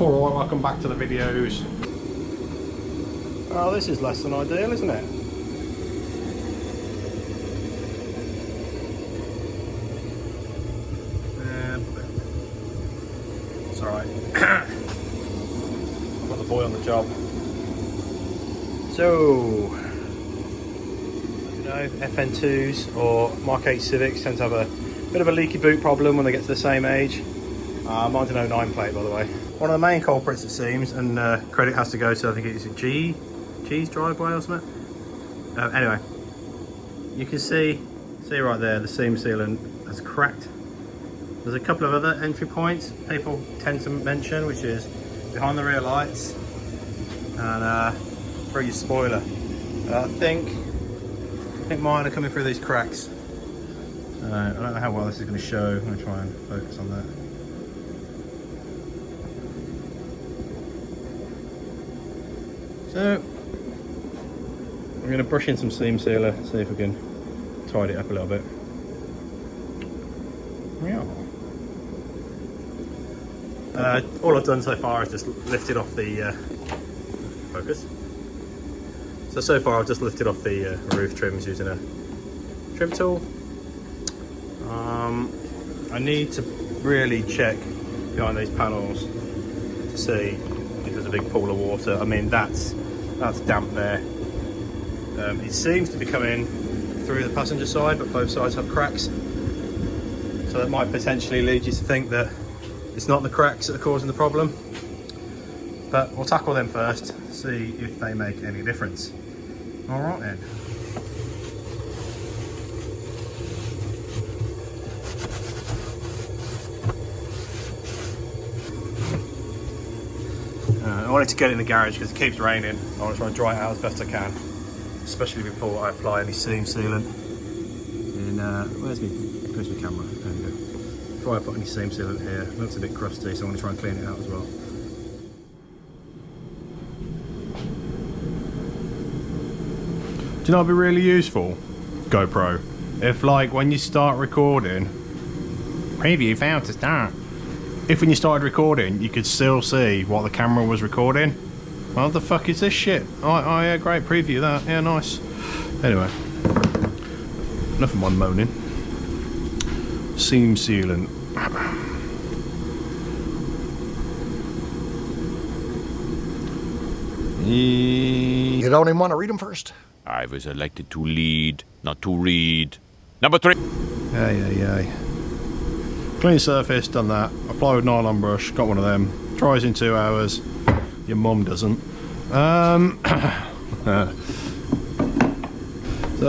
Alright, welcome back to the videos. Oh, this is less than ideal, isn't it? It's alright. I've got the boy on the job. So, you know, FN2s or Mark 8 Civics tend to have a bit of a leaky boot problem when they get to the same age. Mine's an 09 plate, by the way. One of the main culprits, it seems, and credit has to go to, I think it's a G's driveway or something. Anyway, you can see right there, the seam sealant has cracked. There's a couple of other entry points people tend to mention, which is behind the rear lights and through your spoiler. I think mine are coming through these cracks. I don't know how well this is going to show. I'm going to try and focus on that. So I'm going to brush in some seam sealer, see if we can tidy it up a little bit. Yeah. All I've done so far is just lifted off the focus. So far I've just lifted off the roof trims using a trim tool. I need to really check behind these panels to see if there's a big pool of water. I mean, that's damp there. It seems to be coming through the passenger side, but both sides have cracks. So that might potentially lead you to think that it's not the cracks that are causing the problem. But we'll tackle them first, see if they make any difference. All right then. I wanted to get it in the garage because it keeps raining. I want to try and dry it out as best I can, especially before I apply any seam sealant. And where's my camera? There we go. Before I put any seam sealant here, it looks a bit crusty, so I want to try and clean it out as well. Do you know what'd be really useful? GoPro. If like when you start recording, preview failed to start. If when you started recording, you could still see what the camera was recording. What the fuck is this shit? Oh yeah, great, preview that. Yeah, nice. Anyway, enough of my moaning. Seam sealant. You don't even want to read them first? I was elected to lead, not to read. Number 3. Yeah. Clean surface, done that. Apply with nylon brush, got one of them. Dries in 2 hours. Your mum doesn't. So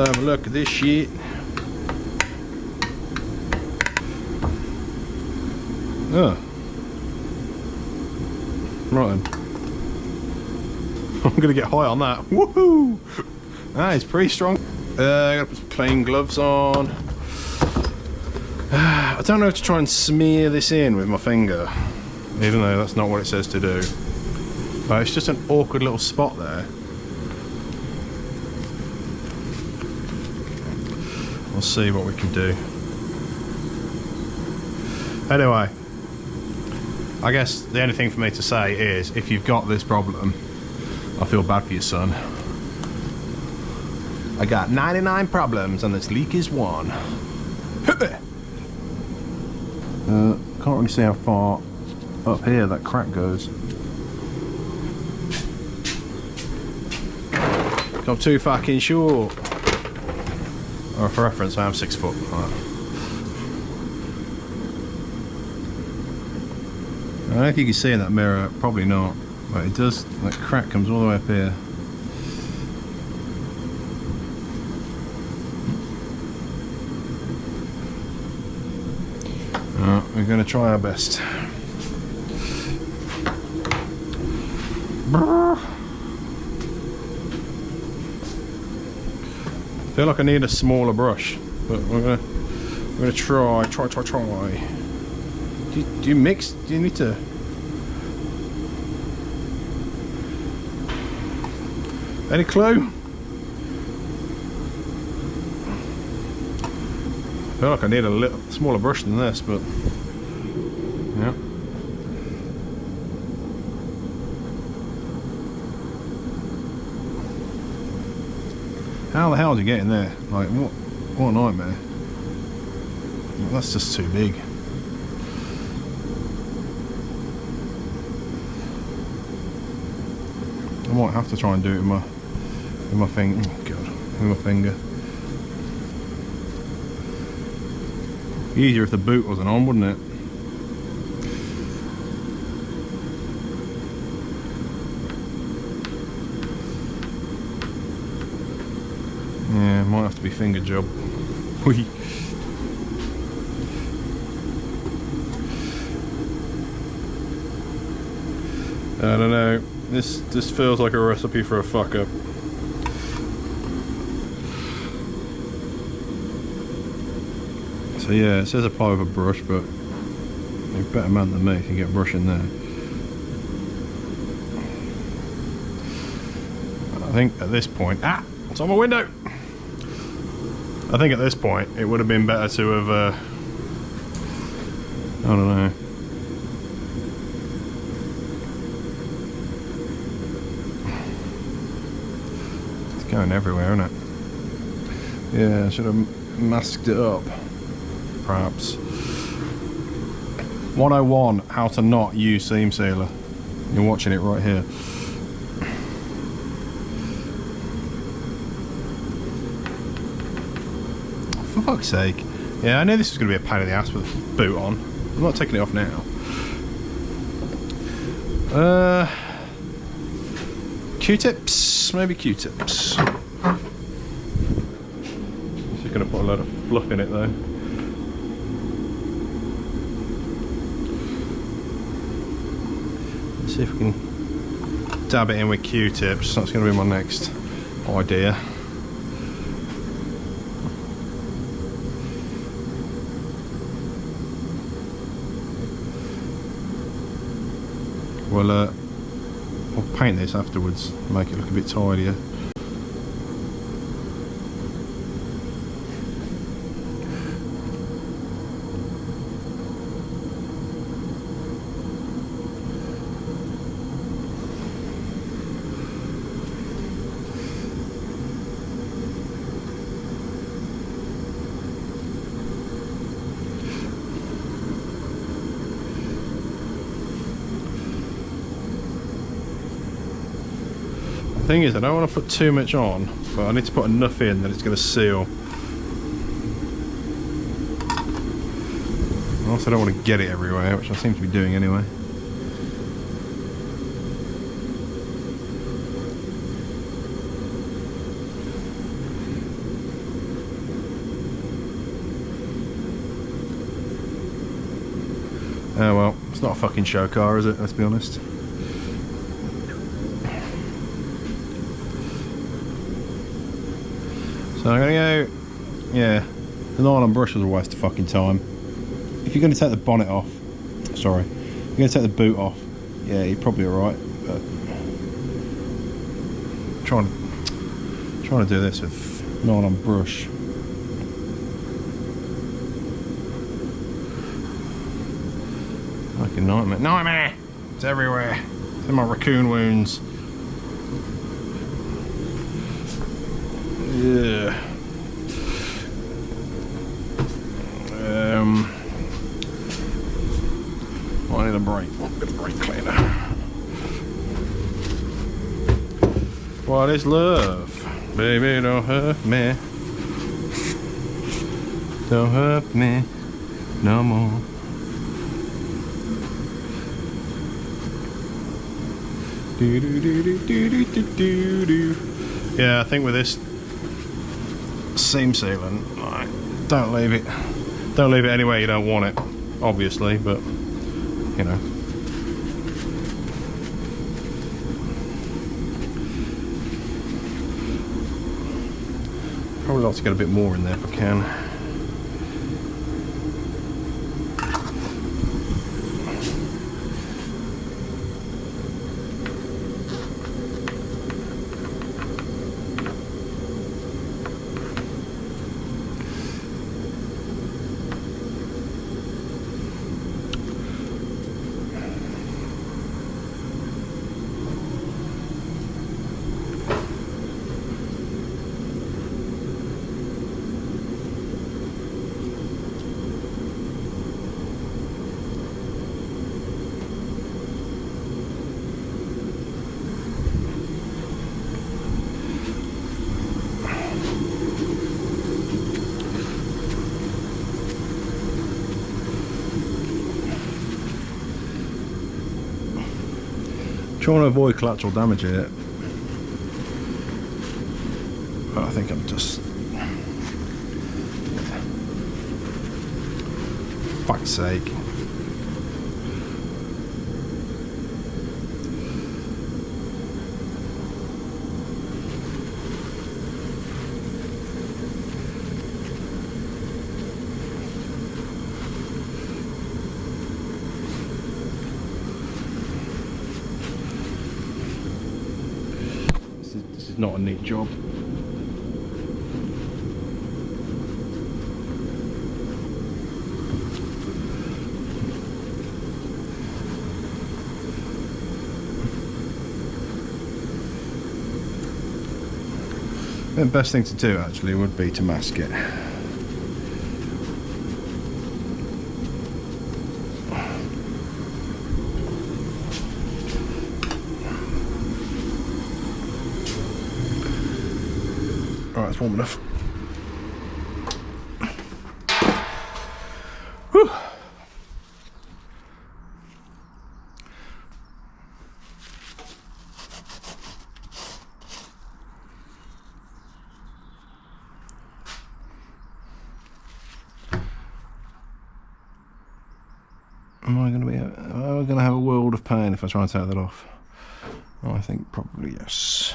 have a look at this shit. Oh. Right then. I'm gonna get high on that. Woohoo! That is pretty strong. I gotta put some plain gloves on. I don't know if to try and smear this in with my finger, even though that's not what it says to do. But it's just an awkward little spot there. We'll see what we can do. Anyway, I guess the only thing for me to say is, if you've got this problem, I feel bad for your son. I got 99 problems and this leak is one. Can't really see how far up here that crack goes. I'm too fucking short. Or for reference, I am 6 foot. Right. I don't know if you can see in that mirror, probably not. But it does, that crack comes all the way up here. We're going to try our best. I feel like I need a smaller brush, but we're gonna try. Do you mix? Do you need to? Any clue? I feel like I need a little smaller brush than this, but yeah. hard to get in there. Like, what a nightmare. That's just too big. I might have to try and do it with my finger. Oh God, with my finger. Easier if the boot wasn't on, wouldn't it? Yeah, might have to be finger job. Whee. I don't know. This feels like a recipe for a fuck up. So yeah, it says apply with a brush, but a better man than me can get brushing there. I think at this point, it's on my window. I think at this point it would have been better to have, I don't know. It's going everywhere, isn't it? Yeah, I should have masked it up, perhaps. 101, how to not use seam sealer. You're watching it right here. For fuck's sake. Yeah, I knew this was going to be a pain in the ass with the boot on. I'm not taking it off now. Q-tips? Maybe Q-tips. Just going to put a load of fluff in it though. Let's see if we can dab it in with Q-tips. That's going to be my next idea. Well, I'll paint this afterwards, make it look a bit tidier. The thing is, I don't want to put too much on, but I need to put enough in that it's going to seal. I also don't want to get it everywhere, which I seem to be doing anyway. Oh well, it's not a fucking show car, is it? Let's be honest. So I'm gonna go, yeah, the nylon brush was a waste of fucking time. If you're gonna take the bonnet off, sorry, you're gonna take the boot off, yeah, you're probably alright, but trying to do this with nylon brush. Fucking nightmare. Nightmare! It's everywhere. It's in my raccoon wounds. Yeah. I need a brake. A bit of brake cleaner. What is love? Baby, don't hurt me. Don't hurt me no more. Do do do do do do do do. Yeah, I think with this seam sealant, right, don't leave it anywhere you don't want it, obviously, but you know. Probably like to get a bit more in there if I can. Trying to avoid collateral damage here. But I think I'm just... Fuck's sake. This is not a neat job. The best thing to do actually would be to mask it. Alright, it's warm enough. Whew. Am I going to have a world of pain if I try and take that off? Oh, I think probably yes.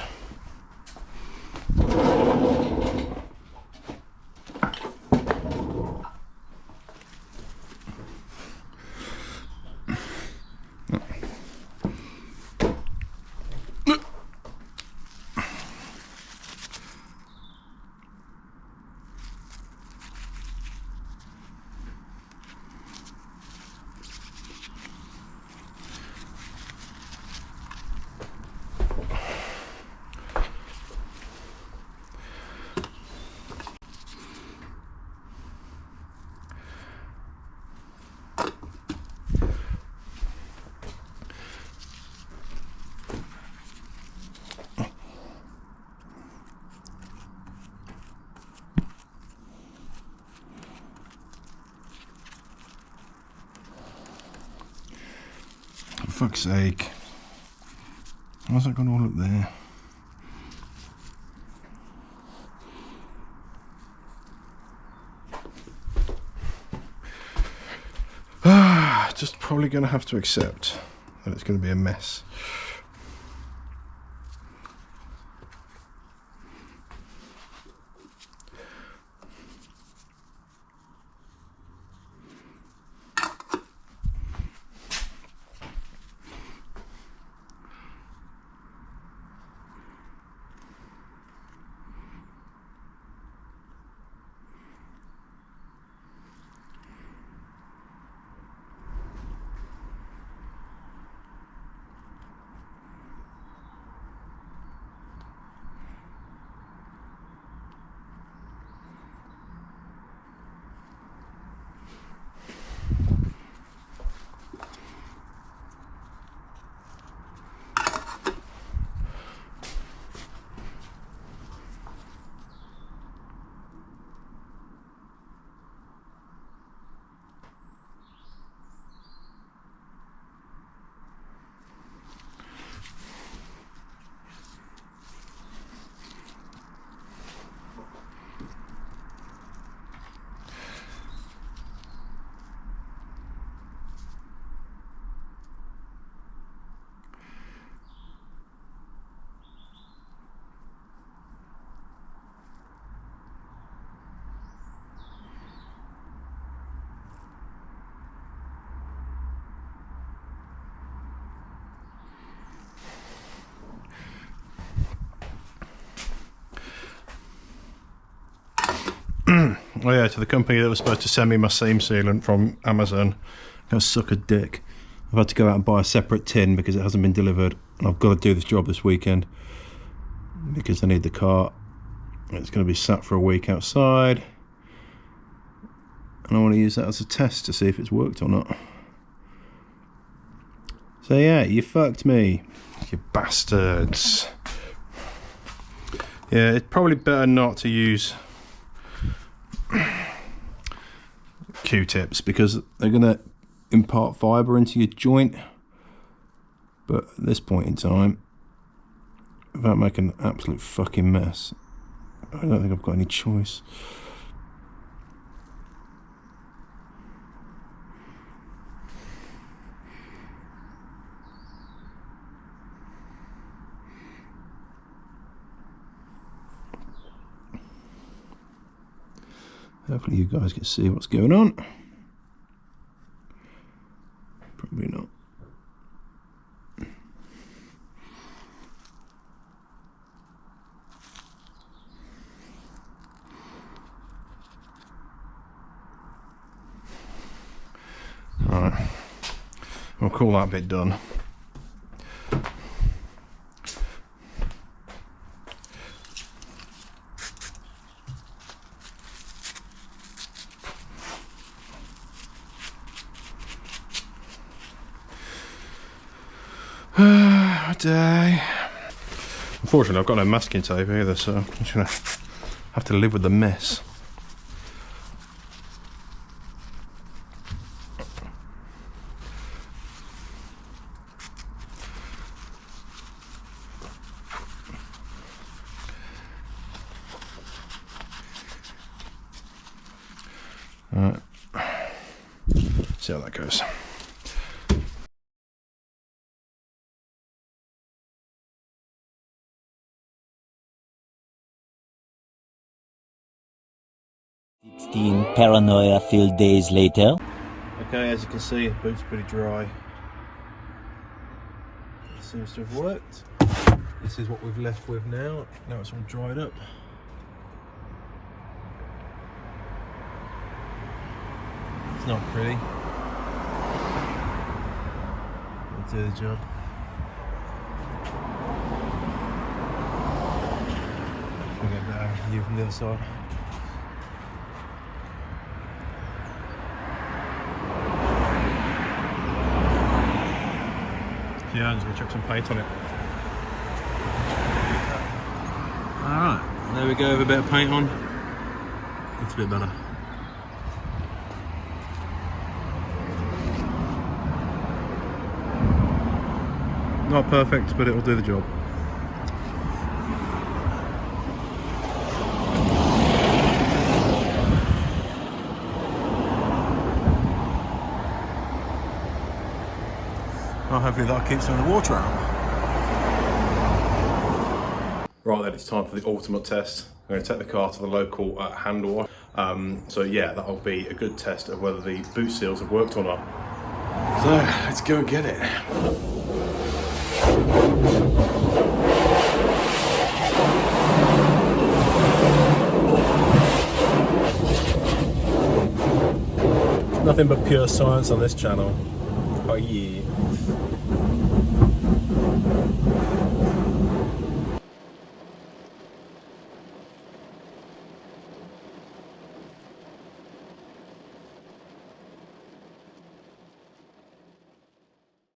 For fuck's sake. How's that going all up there? Just probably going to have to accept that it's going to be a mess. Oh yeah, to the company that was supposed to send me my seam sealant from Amazon. Go suck a dick. I've had to go out and buy a separate tin because it hasn't been delivered, and I've got to do this job this weekend because I need the car. It's going to be sat for a week outside, and I want to use that as a test to see if it's worked or not. So yeah, you fucked me, you bastards. Yeah, it's probably better not to use Q-tips because they're going to impart fibre into your joint, But at this point in time, without making an absolute fucking mess, I don't think I've got any choice. Hopefully you guys can see what's going on. Probably not. Alright, we'll call that bit done. Day. Unfortunately, I've got no masking tape either, so I'm just gonna have to live with the mess. Alright, see how that goes. Paranoia-filled days later. Okay, as you can see, the boot's pretty dry. It seems to have worked. This is what we've left with now. Now it's all dried up. It's not pretty. It'll do the job. We'll get a better view from the other side. Yeah, I'm just going to chuck some paint on it. Alright, there we go, with a bit of paint on. Looks a bit better. Not perfect, but it'll do the job. Well, hopefully that keeps some of the water out. Right then, it's time for the ultimate test. I'm going to take the car to the local hand wash. So yeah, that'll be a good test of whether the boot seals have worked or not. So let's go and get it. Nothing but pure science on this channel. Oh yeah.